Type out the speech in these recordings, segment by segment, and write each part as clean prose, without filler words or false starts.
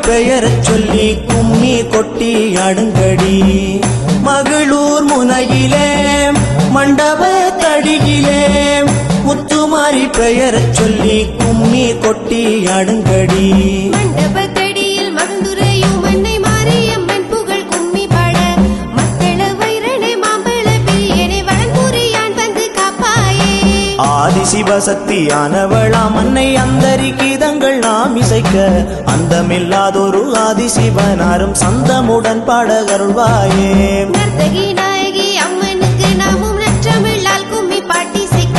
பெயரச் சொல்லி கும்மி கொட்டி அடுங்கடி மகளூர் முனையிலே மண்டப தடியிலே முத்துமாரி பெயரச் சொல்லி கும்மி கொட்டி அடுங்கடி மண்டபத்தடியில் மகந்துரையும் அன்னை மாரியம்மன் புகழ் கும்மி பாட மத்தள வைரனை மாம்பழ பிரியனை வளங்குறியான் வந்து காப்பாயே ஆதிசிவசக்தியானவளாம் அன்னை அந்தரி கீதங்கள் நாம் இசைக்க அந்தமில்லாதொரு ஆதிசிவனாரும் சந்தமுடன் பாட அருள்வாயே நர்த்தகி நாயகி அம்மனுக்கு நாமும் நற்றமிழால் கும்மி பாட்டி செய்க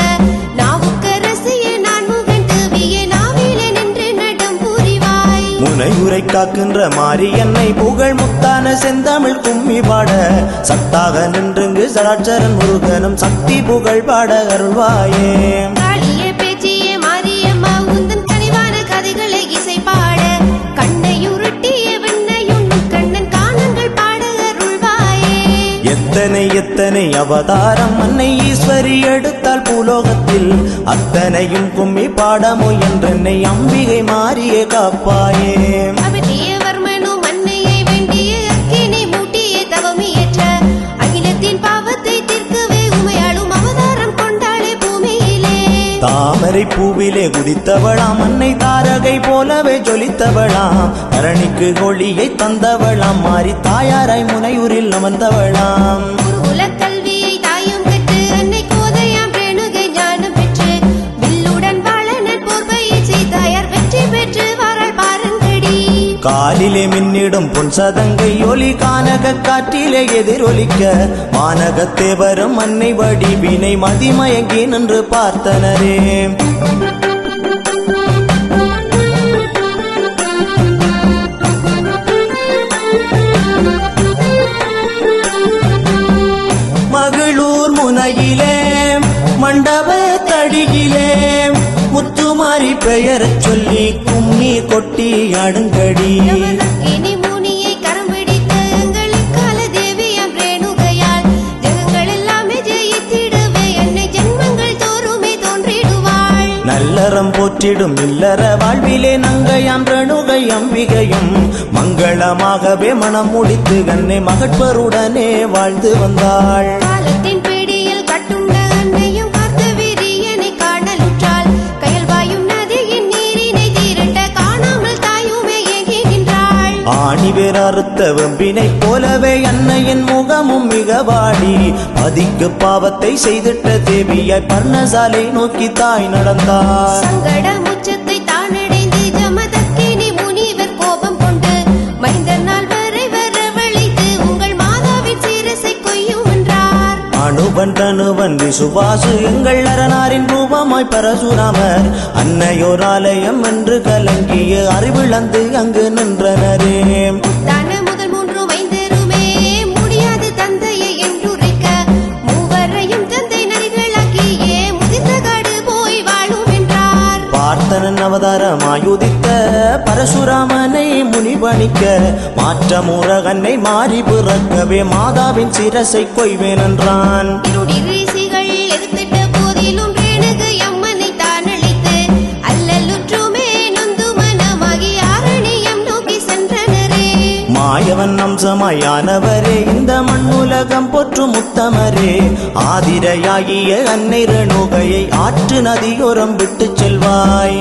நாவுக்கரசிய நான் முகண்டுவிய நாவிலே நின்று நடம் புரிவாய் முனையுரை காக்கின்ற மாரியன்னை புகழ் முத்தான செந்தமிழ் கும்மி பாட சத்தாக நின்றுங்கு சராட்சரன் முருகனும் சக்தி புகழ் பாட அருள்வாயே காளியே பேச்சியே மாரியம்மா உந்தன் கனிவான கதைகளை இசை பாட கண்ணையுருட்டிய வெண்ணையுண்ணும் கண்ணன் கானங்கள் பாட அருள்வாயே எத்தனை எத்தனை அவதாரம் அன்னை ஈஸ்வரி எடுத்தால் பூலோகத்தில் அத்தனையும் கும்மி பாடமோ என்றென்னை அம்பிகை மாறியே காப்பாயே அவதியவர்மனும் அன்னையை வேண்டிய அக்கினை மூட்டிய தவமியற்ற அகிலத்தின் பாவத்தை தீர்க்கவே உமையாளும் அவதாரம் கொண்டாளே பூமியிலே தாமரை பூவிலே குதித்தவளாம் அன்னை தாரகை போலவே ஜொலித்தவளாம் தரணிக்கு ஒளியை தந்தவளாம் மாறி தாயாராய் முனையூரில் அமர்ந்தவளாம் குருகுல கல்வியை தாயும் பெற்று அன்னை கோதையாம் ரேணுகை ஞானம் பெற்று வில்லுடன் வாழ நற்போர்வையை செய்தாயார் வெற்றி பெற்று வாராள் பாருங்கடி காலிலே மின்னிடும் பொன் சதங்கை ஒலி கானக காற்றிலே எதிரொலிக்க வானகத்தே வரும் அன்னை வடிவினை மதிமயங்கி நின்று பார்த்தனரே மகளூர் முனையிலே மண்டப தடியிலே முத்துமாரி பெயரச் சொல்லி கும்மி கொட்டி அடுங்கடி இனி முனியை கரம் பிடித்த எங்களின் கால தேவியாம் ரேணுகையால் ஜெகங்கள் எல்லாமே ஜெயித்திடவே என்னை ஜென்மங்கள் தோறுமே தோன்றிடுவாள் நல்லறம் போற்றிடும் இல்லற வாழ்விலே நங்கையாம் ரணுகை அம்பிகையும் மங்களமாகவே மனம் முடித்து கண்ணை மகட்பருடனே வாழ்ந்து வந்தாள் காலத்தின் பிடியில் கட்டுண்ட அன்னையும் பார்த்த வீரியனை காணலுற்றாள் கயல்வாயும் நதியின் நீரினை தீரட்ட காணாமல் தாயுமே ஏங்குகின்றாள் ஆணி வேற அறுத்த வெம்பினை போலவே அன்னையின் முகமும் மிக வாடி பதிக்கு பாவத்தை செய்திட்ட தேவியாய் பர்ணசாலை நோக்கி தாய் நடந்தார் சங்கட முச்சத்தை தானடைந்து ஜமதக்கினி முனிவர் கோபம் கொண்டு மைந்தனால் வரை வரவழைத்து உங்கள் மாதாவின் சீரசை கொய்யும் என்றார் அணுவன் தனுவன் விசுவாசு எங்கள் அரணாரின் ரூபமாய் பரசுராமர் அன்னையோர் ஆலயம் என்று கலங்கிய அறிவிழந்து அங்கு நின்றனரே தான முதல் மூன்று மைந்தருமே முடியாது தந்தையை என்றுரைக்க மூவரையும் தந்தை நரிகளாக்கியே முதிர்ந்த காடு போய் வாழும் என்றார் பார்த்தனன் அவதாரமாயுதித்த பரசுராமனை முனிவணிக்க மாற்றமுறகன்னை மாறி பிறக்கவே மாதாவின் சிரசை கொய்வேன் என்றான் இருடி ரிஷிகள் எதிர்த்திட்ட போதிலும் ரேணுகை அம்மனை தான் அழைத்து அல்லலுற்றுமே நொந்து மனமாகி ஆரணியம் நோக்கி சென்றனரே மாயவன் அம்சமாயானவரே இந்த மண்ணுலகம் போற்றும் உத்தமரே ஆதிரையாகிய அன்னை ரணுகையை ஆற்று நதியோரம் விட்டு செல்வாய்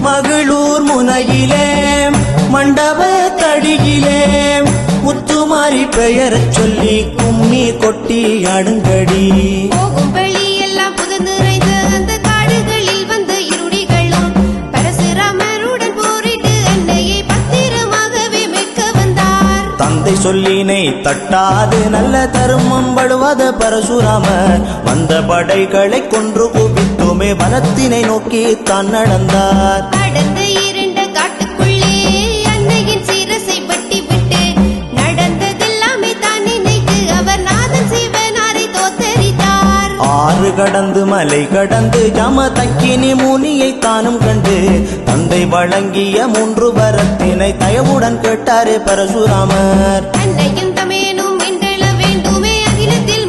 மகளூர் முனையிலே மண்டப தடியிலே முத்துமாரி பெயரச் சொல்லி கும்மி கொட்டி அடுங்கடி போகும் வழி எல்லாம் புது நிறைந்த அந்த காடுகளில் வந்த இருடிகளும் பரசுராமருடன் போரிட்டு அன்னையை பத்திரமாகவே மீட்க வந்தார் தந்தை சொல்லினை தட்டாது நல்ல தருமம் படுவாத பரசுராமர் வந்த படைகளை கொன்று குவித்துமே வனத்தினை நோக்கி தான் நடந்தார் அடர்ந்த இருண்ட காட்டுக்குள்ளே அன்னையின் சீரசை பட்டி விட்டு நடந்ததெல்லாமே தான் நினைத்து அவர் நாதன் சிவனாரை தோத்தரித்தார் ஆறு கடந்து மலை கடந்து ஜம தக்கினி முனியை தானும் கண்டு தந்தை வழங்கிய 3 வரத்தினை தயவுடன் கேட்டாரே பரசுராமர் அன்னையும் தமேனும் வென்றெழ வேண்டுமே அகிலத்தில்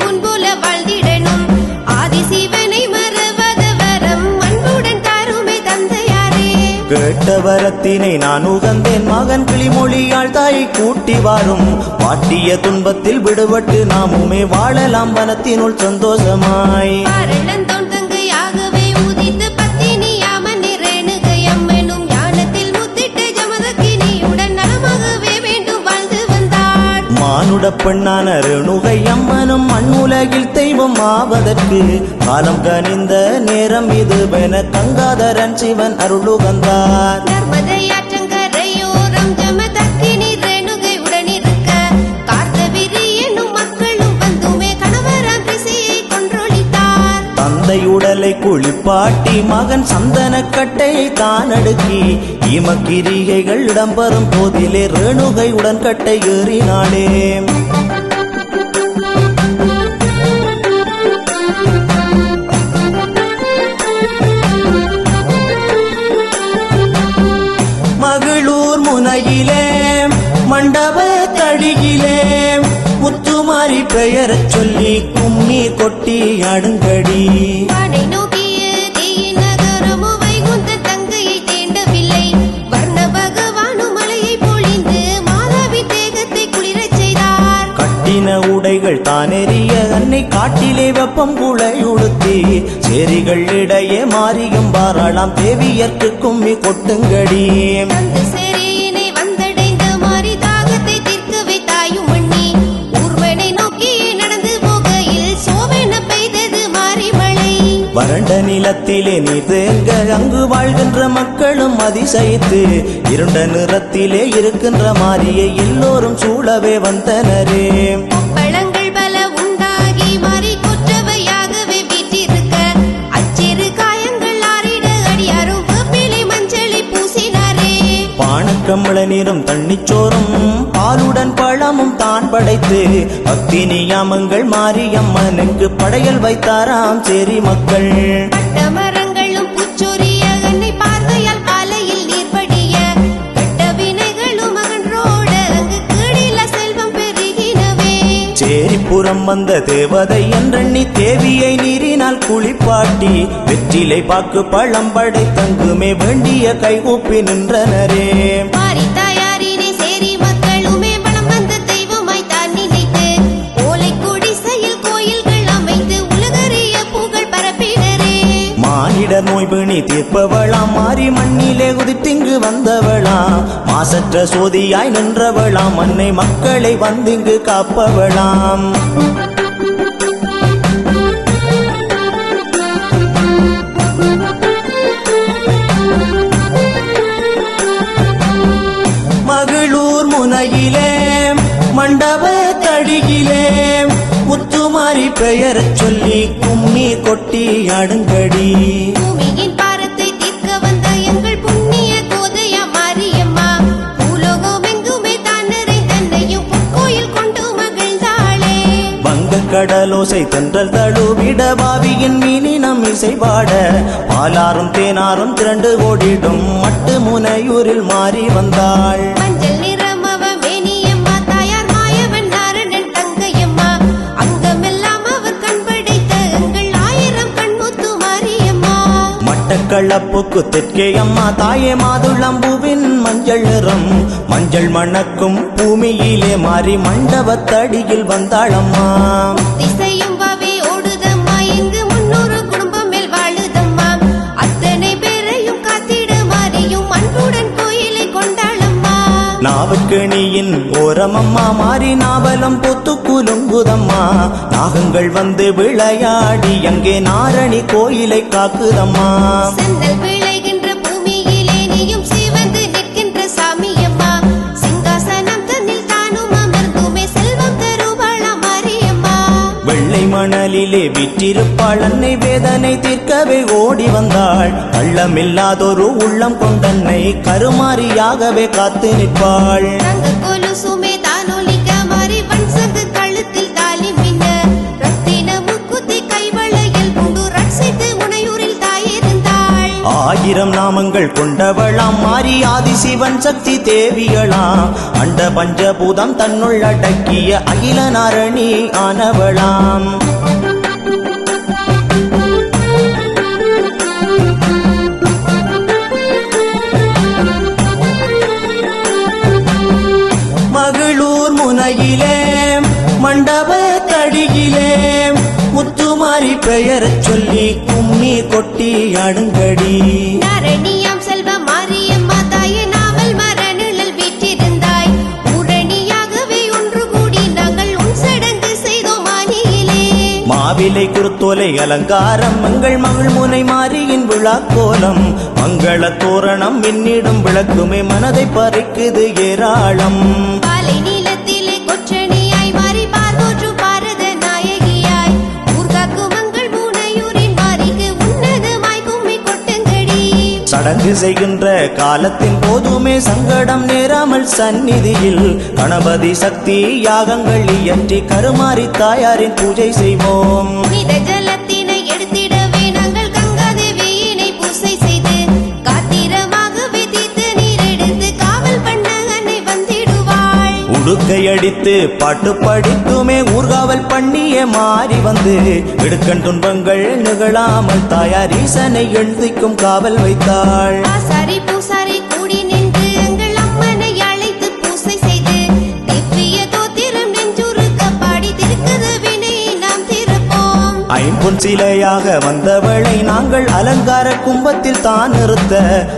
பட்டவரத்தினை நான் உகந்தேன் மகன் கிளிமொழியாள் தாயை கூட்டி வாரும் பாட்டிய துன்பத்தில் விடுபட்டு நாமுமே வாழலாம் வனத்தினுள் சந்தோஷமாய் பாரளந்தோன் தங்கையாகவே உதித்து பத்தினியாமன் ரேணுகை அம்மனும் ஞானத்தில் முத்திட்டு ஜமதக்கினியுடன் நலமாகவே வேண்டும் வாழ்ந்து வந்தாள். மானுட பெண்ணான ரேணுகை அம்மனும் மண்ணுலகில் தெய்வம் ஆவதற்கு காலம் கனிந்த நேரம் இதுவென கங்காதரன் சிவன் அருளுகந்தார். நர்மதையாற்றங்கரையோரம் ஜமதக்கினி ரேணுகை உடனிருக்க கார்த்தவிரி என்னும் மக்களும் வந்துமே கணவராம் திசையை கொன்றொழித்தார். தந்தை உடலை குளிப்பாட்டி மகன் சந்தன கட்டையை தான் அடுக்கி இமக்கிரிகைகள் இடம்பெறும் போதிலே ரேணுகை உடன்கட்டை ஏறினாளே. மகளூர் முனையிலே மண்டப தடியிலே முத்துமாரி பெயரச் சொல்லி கும்மி கொட்டி அடுங்கடி. வானை நோக்கிய தீயின் நகரமோ வைகுந்த தங்கையை தேண்டவில்லை. வர்ண பகவானு மலையை பொழிந்து மாதாவின் தேகத்தை குளிரச் செய்தார். கட்டின உடைகள் தானெறிய அன்னை காட்டிலே வெப்பம் குளையுடுத்தி சேரிகள் இடையே மாறியும் பாராளாம் தேவியர்க்கு கும்மி கொட்டுங்கடி. தந்து சேரியினை வந்தடைந்த மாறி தாகத்தை தீர்க்கவே தாயும் மண்ணி ஊர்வனை நோக்கி நடந்து போகையில் சோவென பெய்தது மாறி மழை. வறண்ட நிலத்திலே நீர் தேங்க அங்கு வாழ்கின்ற மக்களும் அதிசயித்து இருண்ட நிறத்திலே இருக்கின்ற மாரியை எல்லோரும் சூழவே வந்தனரே. பழங்கள் பல உண்டாகி மாறி கொற்றவையாகவே வீற்றிருக்க அச்சிறு காயங்கள் ஆறிட அடியாரும் வேப்பிலை மஞ்சளை பூசினாரே. பானக்கம்பள நீரும் தண்ணிச்சோறும் பாலுடன் பழமும் தான் படைத்து பக்தி நியாமங்கள் மாரியம்மனுக்கு படையல் வைத்தாராம் சேரி மக்கள். பட்ட மரங்களும் பூச்சொரிய அன்னை பார்வையால் காலையில் நீர்படிய கெட்ட வினைகளும் அகன்றோட அங்கு கீழில செல்வம் பெருகினவே. சேரிப்புறம் வந்த தேவதை என்றெண்ணி தேவியை நீரினால் குளிப்பாட்டி வெற்றிலை பாக்கு பழம் படைத்தங்குமே வேண்டிய கைகூப்பி நின்றனரே. மாறி தாயாரினை சேரி மக்களுமே பணம் வந்த தெய்வமாய் தான் நினைத்து ஓலை குடிசையில் கோயில்கள் அமைத்து உலகறிய புகழ் பரப்பினரே. மானிடர் நோய்பிணி தீர்ப்பவளாம் மாறி மண்ணிலே உதித்திங்கு வந்தவளாம் மாசற்ற சோதியாய் நின்றவளாம் அன்னை மக்களை வந்திங்கு காப்பவளாம். மகளூர் முனையிலே மண்டப தடியிலே முத்துமாரி பெயரச் சொல்லி கும்மி கொட்டி அடுங்கடி. பூமியின் பாரத்தை தீர்க்க வந்த எங்கள் புண்ணிய கோதையா மாரியம்மா பூலோகம் எங்குமே தான் நிறைந்தன்னையும் பொற்கோயில் கொண்டு மகிழ்ந்தாளே. வங்க கடலோசை தென்றல் தழுவிட பாவியின் மீனினம் இசைபாட பாலாரும் தேனாரும் திரண்டு ஓடிடும் மட்டு முனையூரில் மாறி வந்தாள். மஞ்சள் நிறமவ மேனியம்மா தாயார் மாயவன் நாரணன் தங்கையம்மா அங்கமெல்லாம் அவர் கண் படைத்த எங்கள் 1000 கண்முத்து மாரியம்மா. மட்டக்களப்புக்கு தெற்கே அம்மா தாயே மாதுளம்பூவின் மஞ்சள் நிறம் மஞ்சள் மணக்கும் பூமியிலே மாறி மண்டபத்தடியில் வந்தாளம்மா. திசையும் வாவே ஓடுதம்மா இங்கு 300 குடும்பம் மேல் வாழுதம்மா அத்தனை பேரையும் காத்திட மாறியும் அன்புடன் கோயிலை கொண்டாளம்மா. நாவுக்கணியின் ஓரமம்மா மாறி நாவலம் பொத்து குலுங்குதம்மா நாகங்கள் வந்து விளையாடி அங்கே நாரணி கோயிலை காக்குதம்மா. செந்தல் விளைகின்ற பூமியிலே நீயும் சிவந்து நிற்கின்ற சாமியம்மா சிங்காசனம் தன்னில் தானும் அமர்ந்துமே செல்வம் தருவாளா மாரியம்மா. வெள்ளை மணலிலே விற்றிருப்பாள் அன்னை வேதனை தீர்க்கவே ஓடி வந்தாள். கள்ளமில்லாதொரு உள்ளம் கொண்டன்னை கருமாரியாகவே காத்து நிற்பாள். தங்க கொலுசுமே தானொலிக்க மாறி வன்சங்கு கழுத்தில் தாலி மின்ன ரத்தின முக்குத்தி கைவளையில் கொண்டு ரட்சித்து முனையூரில் தாயிருந்தாள். 1000 நாமங்கள் கொண்டவளாம் மாறி ஆதிசிவன் சக்தி தேவியளாம் அண்ட பஞ்சபூதம் தன்னுள் அடக்கிய அகில நாரணி ஆனவளாம். பெயரச் சொல்லி கும்மி கொட்டி அடுங்கடி நரணியாம் செல்வ மாரியம்மா தாயே நாவல் மரநிழல் வீற்றிருந்தாய் ஊரணியாகவே ஒன்று கூடி நாங்கள் உன் சடங்கு செய்தோம் மானியிலே மாவிலை குருத்தோலை அலங்காரம் மங்கள் மகள் முனை மாரியின் விழா கோலம் மங்கள தோரணம் மின்னிடும் விளக்குமே மனதை பறிக்குது ஏராளம் பாலை நீளத்திலே கொற்றணியாய் மாறி பார்வோற்று பாரத நாயகியாய் ஊர்காக்கு மங்கள் மூனையூரின் மாறிக்கு உன்னதமாய் கும்மி கொட்டுங்கடி சடங்கு செய்கின்ற காலத்தின் போதுமே சங்கடம் நேராமல் சந்நிதியில் கணபதி சக்தி யாகங்கள் இயற்றி கருமாரி தாயாரின் பூஜை செய்வோம் புனித ஜலத்தினை எடுத்திடவே நாங்கள் கங்காதேவியினை பூசை செய்து காத்திரமாகவே தீர்த்த நீர் எடுத்து காவல் பண்ண அன்னை வந்திடுவாள் உடுக்கை அடித்து பாட்டு படித்துமே ஊர்காவல் பண்ணிய மாறி வந்து இடுக்கண் துன்பங்கள் நிகழாமல் தாயார் ஈசனை எழுதிக்கும் காவல் வைத்தாள் ஆசாரி பூசாரி கூடி நின்று எங்கள் அம்மனை அழைத்து பூசை செய்து திவ்ய தோத்திரம் நெஞ்சுருக்க பாடி திருக்கத வினை நாம் தீர்ப்போம் ஐம்பொன் சிலையாக வந்தவளை நாங்கள் அலங்கார கும்பத்தில் தான் நிறுத்த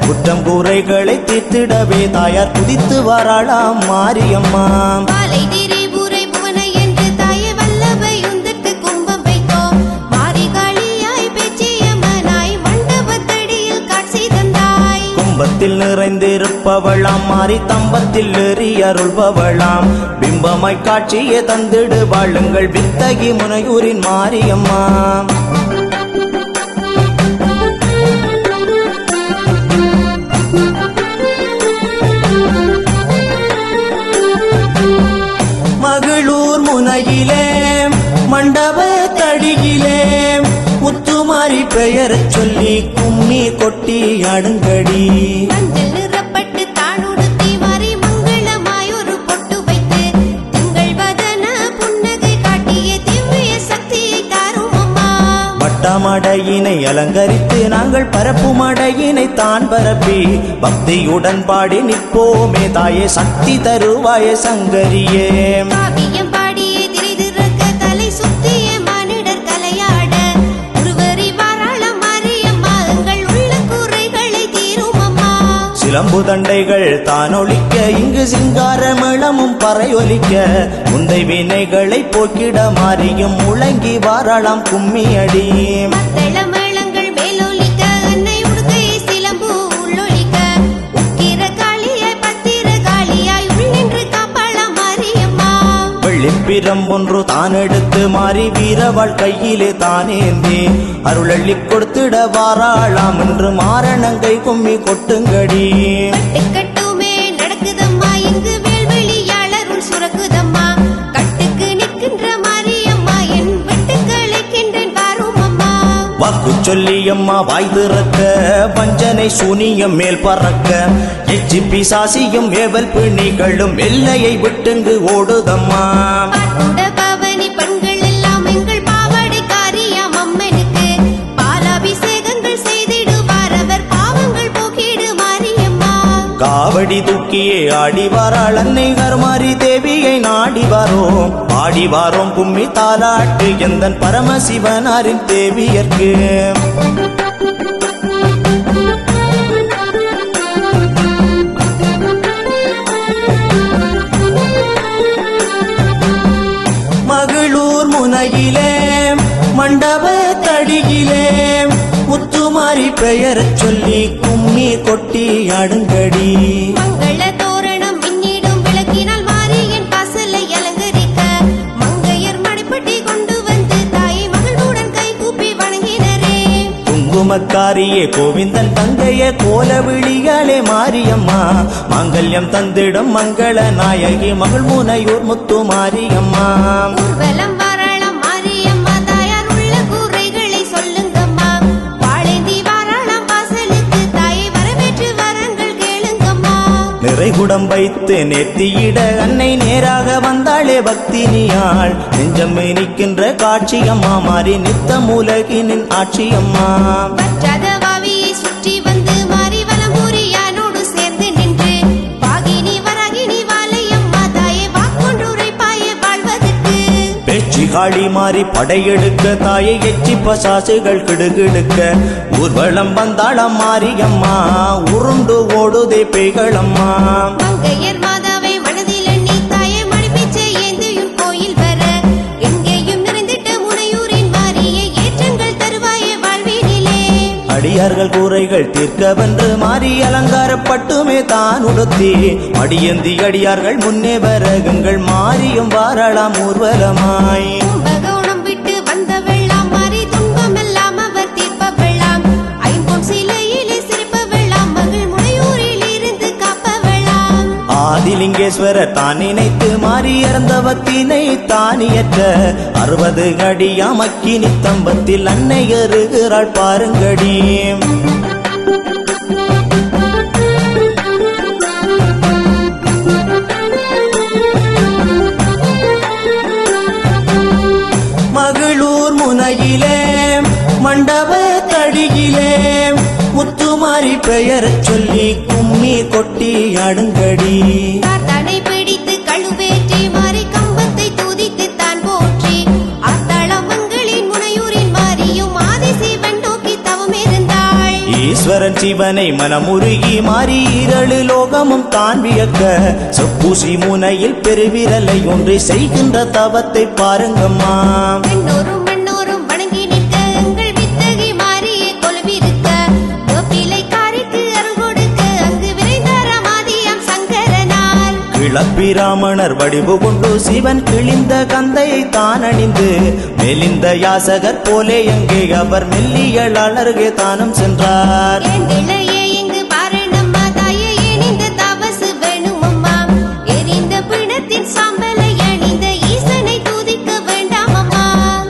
குற்றம் கூரைகளை தீர்த்திடவே தாயார் குதித்து வாராளாம் மாரியம்மா பாலை திரிபுரை புவன என்று தாயே வல்லவை உந்தற்கு கும்பம் வைத்தோம் மாரிகாளியாய் பேச்சியம்மனாய் மண்டபத்தடியில் காட்சி தந்தாய் கும்பத்தில் நிறைந்திருப்பவளாம் மாறி தம்பத்தில் ஏறி அருள்பவளாம் பிம்பமாய் காட்சியே தந்திடு வாழுங்கள் வித்தகி முனையூரின் மாரியம்மா மகளூர் முனையிலே மண்டப தடியிலே முத்துமாரி பெயரச் சொல்லி கும்மி கொட்டி அடுங்கடி மஞ்சள் நிறப்பட்டு தானுடுத்தி மாறி மங்களமாய் ஒரு பொட்டு வைத்து திங்கள் வதன புன்னகை காட்டிய திவ்ய சக்தியை தாரும் அம்மா வட்டமடையினை அலங்கரித்து நாங்கள் பரப்பு மடையினை தான் பரப்பி பக்தியுடன் பாடி நிற்போமே தாயே சக்தி தருவாய சங்கரியே காவியம் பாடிய திரிதிருக்க தலை சுத்திய மானிடர் கலையாட ஒருவரி வாராள மாரியம்மா எங்கள் உள்ள குறைகளை தீரும் அம்மா சிலம்பு தண்டைகள் தானொலிக்க இங்கு சிங்கார மேளமும் பறையொலிக்க முந்தை வினைகளை போக்கிட மாறியும் முழங்கி வாராளாம் கும்மியடி மத்தள மேளங்கள் மேலொலிக்க அன்னை உடுக்கை சிலம்பு உள்ளொலிக்க உக்கிர காளியாய் பத்திர காளியாய் உள்ளின்று காப்பாள மாரியம்மா வெள்ளிப்பிரம் ஒன்று தான் எடுத்து மாறி வீரவாள் கையிலே தானேந்தி அருளள்ளிக் கொடுத்திட வாராளாம் என்று மாரணங்கை கும்மி கொட்டுங்கடி கட்டுமே நடக்குதம்மா இங்கு வேல்வெளியாளருள் சுரக்குதம்மா கட்டுக்கு நிற்கின்ற மாரியம்மா என் வெட்டுக்களை கின்றேன் வாரும் அம்மா வாக்கு சொல்லி அம்மா வாய் திறக்க வஞ்சனை சூனியம் மேல் பறக்க எச்சி பிசாசியும் ஏவல் பிணிகளும் எல்லையை விட்டுங்கு ஓடுதம்மா பாட்டுட பவனி பெண்கள் எல்லாம் எங்கள் பாவாடை காரியாம் அம்மனுக்கு பாலாபிஷேகங்கள் செய்திடுவார் அவர் பாவங்கள் போக்கிடு மாரியம்மா காவடி தூக்கியே ஆடி வாராள் அன்னை கருமாரி தேவியை நாடி வாரோம் ஆடி வாரோம் கும்மி தாலாட்டு எந்தன் பரமசிவனாரின் தேவியர்க்கு மகளூர் முனையிலே மண்டப தடியிலே முத்துமாரி பெயரச் சொல்லி கும்மி கொட்டி அடுங்கடி மங்கள தோரணம் மின்னிடும் விளக்கினால் மாரியன் வாசலை அலங்கரிக்க மங்கையர் மடிப்பட்டி கொண்டு வந்து தாயை மகளுடன் கை கூப்பி வணங்கினரே குங்குமக்காரியே கோவிந்தன் தங்கையே கோலவிழியாளே மாரியம்மா மாங்கல்யம் தந்திடும் மங்கள நாயகி மகள் முனையூர் முத்து மாரியம்மா ஊர்வலம் வாராளம் மாரியம்மா தாயார் உள்ள கூரைகளை சொல்லுங்கம்மா வாழேந்தி வாராளம் வாசலுக்கு தாயை வரவேற்று வரங்கள் கேளுங்கம்மா நிறைகுடம் வைத்து நெத்தியிட அன்னை நேராக வந்தாளே பக்தினியாள் நெஞ்சம் நிற்கின்ற காட்சியம்மா மாறி நித்தம் உலகினின் ஆட்சியம்மா பற்றாத வாவியை சுற்றி வந்து மாறி வலம்பூரியானோடு சேர்ந்து நின்று பாகினி வராகினி வாலையம்மா தாயை வாக்கொன்றுரை பாய வாழ்வதற்கு பேச்சு காளி மாறி படையெடுக்க தாயை எச்சி பசாசுகள் கிடுகிடுக்க ஊர்வலம் வந்தாளம் மாரியம்மா உருண்டு ஓடுதே பேய்களம்மா மங்கையர் மாதாவை மனதில் எண்ணி தாயை மடிப்பிச்சை ஏந்தியும் கோயில் வர எங்கேயும் நிறைந்திட்ட முனையூரின் மாரியை ஏற்றங்கள் தருவாயே வாழ்வினிலே அடியார்கள் கூரைகள் தீர்க்க வென்று மாறி அலங்காரப்பட்டுமே தான் உடுத்தி அடியந்தி அடியார்கள் முன்னே வரகங்கள் மாறியும் வாரலாம் ஊர்வலமாய் கும்பகோணம் விட்டு வந்த வெள்ளம் மாறி துன்பம் எல்லாம் அவர் தீர்ப்ப வெள்ளம் ஐம்பொன் சிலையிலே சிரிப்ப வெள்ளம் மகள் முனையூரில் இருந்து காப்ப வெள்ளம் ஆதிலிங்கேஸ்வரர் தான் நினைத்து மாறி இறந்தவத்தினை தானியற்ற 60 அடியாம் அக்கினி தம்பத்தில் அன்னை அருகிறாள் பாருங்கடி மகளூர் முனையிலே மண்டப தடியிலே முத்துமாரி பெயர் சொல்லி கும்மி கொட்டி அடுங்கடி தனை பிடித்து கழுவேற்றி மாறி கம்பத்தை துதித்து தான் போற்றி அத்தளமங்களின் முனையூரின் மாறியும் ஆதிசிவன் நோக்கி தவம் இருந்தாள் ஈஸ்வரன் சிவனை மனமுருகி மாறி 7 லோகமும் தான் வியக்க செப்பூசி முனையில் பெருவிரலை ஒன்றை செய்கின்ற தவத்தை பாருங்கம்மா பெண்ணோரும் மண்ணோரும் வணங்கி நிற்க எங்கள் வித்தகி மாறியே கொலுவிருக்க கோப்பிலைக்காரிக்கு அருள் கொடுக்க அங்கு விரைந்தாராம் ஆதியாம் சங்கரனால் கிளப்பிராமணர் வடிவு கொண்டு சிவன் கிழிந்த கந்தையை தான் அணிந்து மெலிந்த யாசகர் போலே எங்கே அவர் மெல்லியலால் அருகே தானும் சென்றார் ஏந்திழையே இங்கு பாரணம்மா தாயே ஏனிந்த தவசு வேணுமம்மா எரிந்த பிணத்தின் சாம்பலை அணிந்த ஈசனை துதிக்க வேண்டாம் அம்மா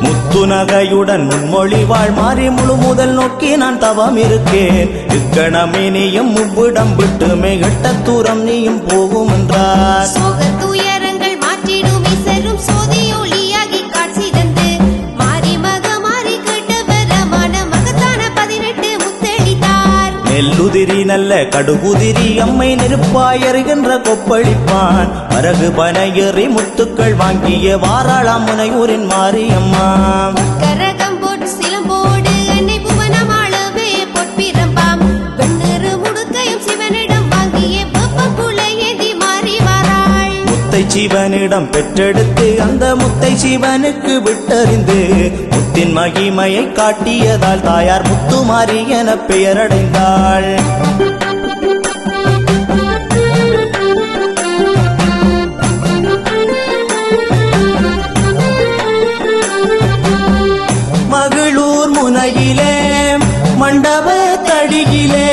முத்துநகையுடன் முன்மொழி வாழ் மாறி முழு முதல் நோக்கி நான் தவம் இருக்கேன் இக்கணமே நீயும் முவ்விடம் விட்டு மேகட்ட தூரம் நீயும் போகும் என்றார் சோக துயரங்கள் மாற்றிடும் இசரும் சோதி ஒளியாகி காட்சி தந்து மாறி மக மாறி கட்டவரமான மகத்தான 18 முத்தளித்தார் நெல்லுதிரி நல்ல கடுகுதிரி அம்மை நெருப்பாயறுகின்ற கொப்பளிப்பான் மரகு பனையறி முத்துக்கள் வாங்கிய வாராளாம் முனையூரின் மாரியம்மா கரகம் போட்டு சிலம்போடு என்னை புவனமாளவே பொற்பிரம்பாம் வெண்ணிறு முடுக்கையும் சிவனிடம் வாங்கிய வெப்பம் புலை ஏந்தி மாறி வாராள் முத்தை சிவனிடம் பெற்றெடுத்து அந்த முத்தை சிவனுக்கு விட்டறிந்து முத்தின் மகிமையை காட்டியதால் தாயார் முத்துமாரி என பெயரடைந்தாள் மகளூர் முனையிலே மண்டப தடியிலே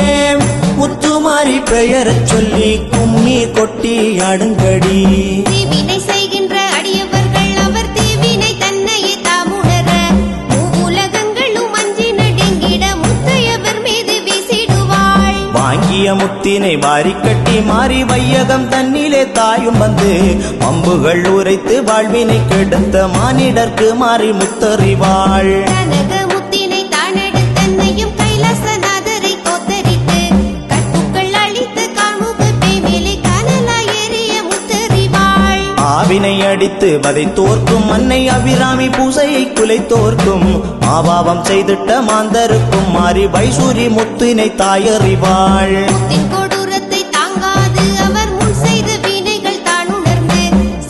முத்துமாரி பெயர் சொல்லி கும்மி கொட்டி அடுங்கடி தீவினை செய்கின்ற அடியவர்கள் அவர் தீவினை தன்னையே தாமுணர மூவுலகங்களும் அஞ்சி நடுங்கிட முத்தையவர் மீது வீசிடுவாள் வாங்கிய முத்தினை வாரி கட்டி மாறி வையகம் தன்னிலே தாயும் வந்து அம்புகள் உரைத்து வாழ்வினை கெடுத்த மானிடர்க்கு மாறி முத்தறிவாள் கனக முத்தினை தானெடுத்தன்னையும் கைலாசநாதரை கோத்தரித்து கற்புக்கள் அழித்து காமுக பேமேலை கனலாய் எறிய முத்தறிவாள் ஆவினை அடித்து வதை தோற்கும் அன்னை அபிராமி பூசையை குலை தோற்கும் மாபாவம் செய்திட்ட மாந்தருக்கும் மாறி வைசூரி முத்தினை தாயறிவாள் முத்தின் கொடூரத்தை தாங்காது அவர் முன் செய்த வினைகள் தான் உணர்ந்து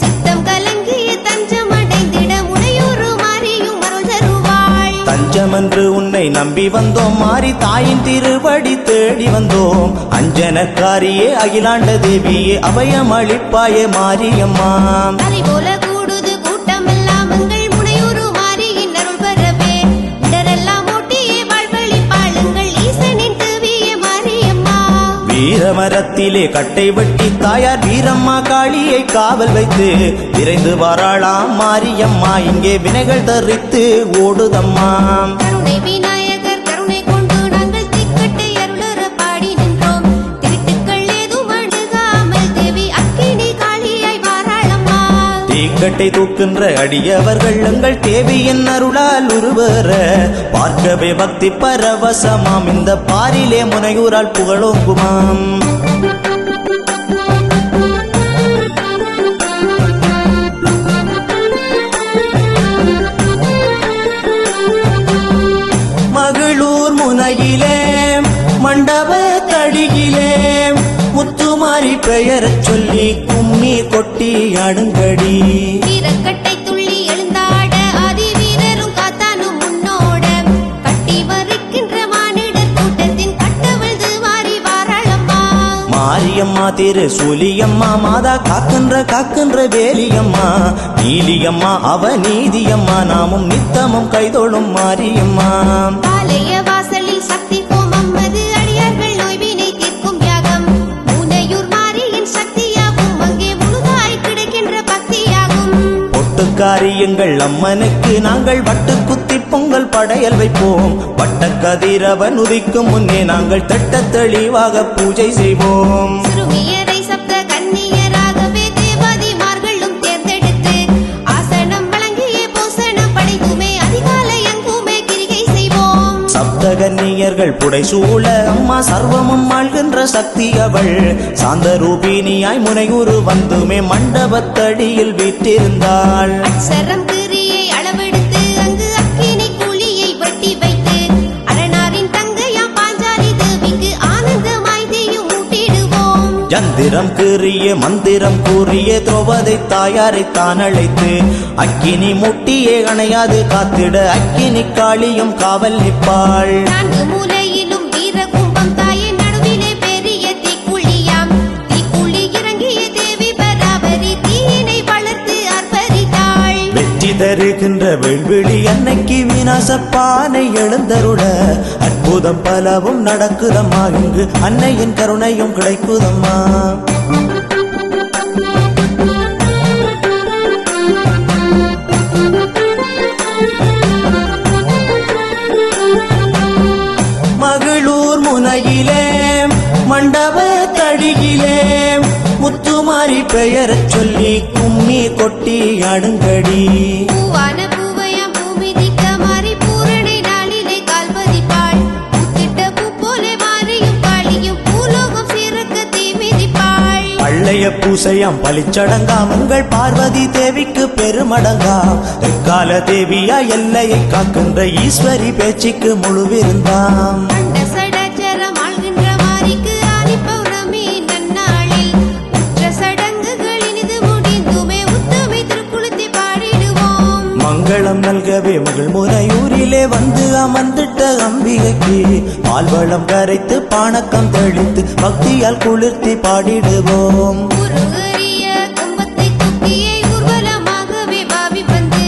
சித்தம் கலங்கிய தஞ்சம் அடைந்திட முனையூரு மாறியும் அருள் தருவாள் தஞ்சமென்று உன்னை நம்பி வந்தோம் மாறி தாயின் திருவடி தேடி வந்தோம் அஞ்சனக்காரியே அகிலாண்ட தேவியே அபயம் அளிப்பாயே மாரியம்மா அலை போல கூடுது கூட்டமெல்லாம் எங்கள் முனையூரு மாறியின் அருள் பெறவே இடரெல்லாம் ஓட்டியே வாழ்வழிப்பாளுங்கள் ஈசனின் தேவிய மாரியம்மா வீரமரத்திலே கட்டை வெட்டி தாயார் வீரம்மா காளியை காவல் வைத்து விரைந்து வாராளாம் மாரியம்மா இங்கே வினைகள் தரித்து ஓடுதம்மா கருணை விநாயகர் கருணை கொண்டு நாங்கள் திக்கட்டை அருளற பாடி நின்றோம் திருட்டுக்கள் ஏதும் அணுகாமல் தேவி அக்கினி காளியாய் வாராளம்மா தீக்கட்டை தூக்கின்ற அடியவர்கள் எங்கள் தேவியின் அருளால் உருவர பார்க்கவே பக்தி பரவசமாம் இந்த பாரிலே முனையூரால் புகழோங்குமாம் முனையிலே மண்டப தடியிலே முத்துமாரி பெயரச் சொல்லி கும்மி கொட்டி அடுங்கடி. வீரக்கட்டை துள்ளி எழுந்தாட ஆதி வீரரும் காத்தானும் முன்னோட கட்டி வரிக்கின்ற மானிடர் கூட்டத்தின் கட்டவிழ்து மாறி வாராளம்மா. மாரியம்மா திரு சூலியம்மா மாதா காக்கின்ற வேலியம்மா நீலியம்மா அவ நீதியம்மா நாமும் நித்தமும் கைதொழும் மாரியம்மா. ஆலய வாசலில் சக்தி ஹோமம் அது அடியார்கள் நோய்வினை தீர்க்கும் யாகம். மூனையூர் மாரியின் சக்தியாகும் அங்கே முழுதாய் கிடைக்கின்ற பக்தியாகும். பொட்டுக்காரியங்கள் அம்மனுக்கு நாங்கள் வட்டு குத்தி பொங்கல் படையல் வைப்போம். வட்ட கதிரவன் உதிக்கும் முன்னே நாங்கள் தட்ட தெளிவாக பூஜை செய்வோம். சிறுமியரை சப்த கன்னியராகவே தேவாதிமார்களும் தேர்ந்தெடுத்து ஆசனம் வழங்கிய போசனம் படைத்துமே அதிகாலை எங்குமே கிரிகை செய்வோம். சப்தகன்னியர்கள் புடைசூழ அம்மா சர்வமும் ஆள்கின்ற சக்தி அவள். சாந்த ரூபினியாய் முனையூறு வந்துமே மண்டபத்தடியில் வீற்றிருந்தாள். அக்ஷரம் கிரியை அளவெடுத்து அங்கு அக்கினி குழியை வெட்டி வைத்து அரணாரின் தங்கையாம் பாஞ்சாலி தேவிக்கு ஆனந்தமாய் தீயும் ஊட்டிடுவோம். யந்திரம் கீறிய மந்திரம் கூறிய திரௌபதி தாயாரை தான் அழைத்து அக்கினி முட்டியே அணையாது காத்திட அக்கினி காளியும் காவல் நிற்பாள். நான்கு மூலையிலும் வீர கும்பம் தாயின் நடுவிலே பெரிய தீக்குழியாம். தீக்குழி இறங்கிய தேவி பராபரி தீயினை வளர்த்து அர்ப்பரித்தாள். வெற்றி தருகின்ற வெள்விழி அன்னைக்கு விநாசப்பானை எழுந்தருட அற்புதம் பலவும் நடக்குதம்மா. இங்கு அன்னையின் கருணையும் கிடைக்குதம்மா. மகளூர் முனையிலே மண்டப தடியிலே முத்துமாரி பெயரச் சொல்லி கும்மி கொட்டி அடுங்கடி. பூவான பூவையாம் பூமி திக்க மாறி பூரணை நாளிலே கால் பதிப்பாள். பூத்திட்ட பூ போல மாறியும் காளியும் பூலோகம் சிறக்க தீ மிதிப்பாள். பள்ளைய பூசையாம் பழிச்சடங்காம் உங்கள் பார்வதி தேவிக்கு பெருமடங்காம். எக்கால தேவியா எல்லையை காக்கின்ற ஈஸ்வரி பேச்சுக்கு முழுவிருந்தாம். அண்ட சடாச்சரம் ஆள்கின்ற மாரிக்கு ஆதி பௌர்ணமி நன்னாளில் உற்ற சடங்குகள் இனிது முடிந்துமே உத்தமை திருக்குளுத்தி பாடிடுவோம். மங்களம் நல்கவே மகள் முறையூரிலே வந்து அமர்ந்திட்ட அம்பிகைக்கு பால்வளம் கரைத்து பானக்கம் தெளித்து பக்தியால் குளிர்த்தி பாடிடுவோம். உருகரிய கும்பத்தை தூக்கியே ஊர்வலமாகவே பாவி வந்து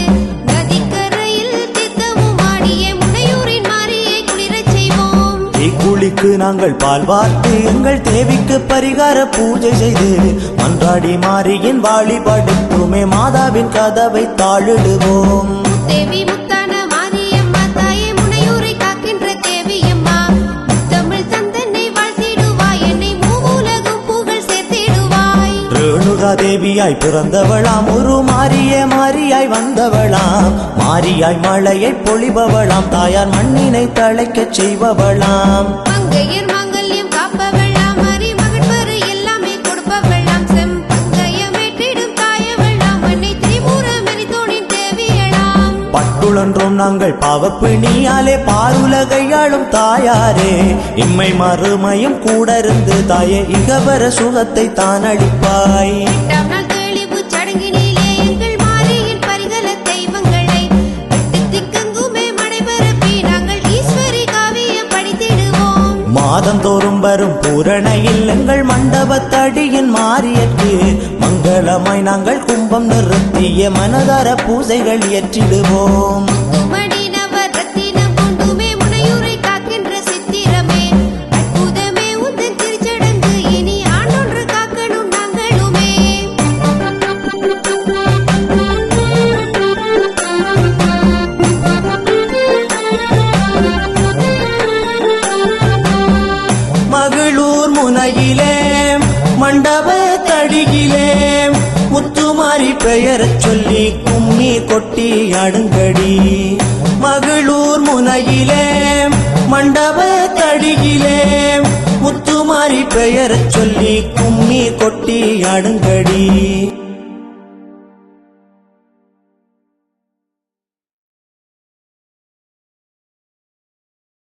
நதிக்கரையில் தீர்த்தமும் ஆடிய முனையூரின் மாரியை குளிரச் செய்வோம். தீக்குழிக்கு நாங்கள் பால் வார்த்து எங்கள் தேவிக்கு பரிகார பூஜை செய்து மன்றாடி மாரியின் வாழிபடுத்துமே மாதாவின் கதவை தாழிடுவோம். தேவி முத்தான மாரியம்மா தாயே முனையூரை காக்கின்ற தேவியம்மா. முத்தமிழ் தந்தனை வாழ்த்திடுவாய் என்னை மூவுலகும் புகழ் சேர்த்திடுவாய். ரேணுகா தேவியாய் பிறந்தவளாம் ஒரு மாரியாய் வந்தவளாம். மாரியாய் மழையை பொழிபவளாம் தாயார் மண்ணினை தழைக்கச் செய்பவளாம். மங்கையர் மாங்கல்யம் காப்பவளாம் மாறி மகட்பரு எல்லாமே கொடுப்பவளாம். செம்பங்கையம் ஏற்றிடும் தாயவளாம் அன்னை திரிபுரமணி தோணின் தேவியளாம். பட்டுழன்றோம் நாங்கள் பாவப்பிணியாலே பாருலகையாளும் தாயாரே. இம்மை மறுமையும் கூட இருந்து தாயே இகவர சுகத்தை தான் அளிப்பாய். எட்டாம் நாள் தெளிவு சடங்கினிலே எங்கள் மாரியின் பரிகல தெய்வங்களை எட்டு திக்கெங்குமே மடைபரப்பி நாங்கள் ஈஸ்வரி காவியம் படித்திடுவோம். மாதந்தோறும் வரும் பூரணையில் எங்கள் மண்டபத்தடியின் மாரியற்கு மங்களமாய் நாங்கள் கும்பம் நிறுத்திய மனதார பூஜைகள் ஏற்றிடுவோம். குமடி நவரத்தினம் கொண்டுமே முனையூரை காக்கின்ற சித்திரமே அற்புதமே உந்தன் திருச்சடங்கு இனி ஆண்டொன்று காக்கணும் நாங்களுமே. மகளூர் முனையிலே மண்டப தடியிலே முத்துமாரி பெயரச் சொல்லி கும்மி கொட்டி அடுங்கடி. மகளூர் முனையிலே மண்டப தடியிலே முத்துமாரி பெயரச் சொல்லி கும்மி கொட்டி அடுங்கடி.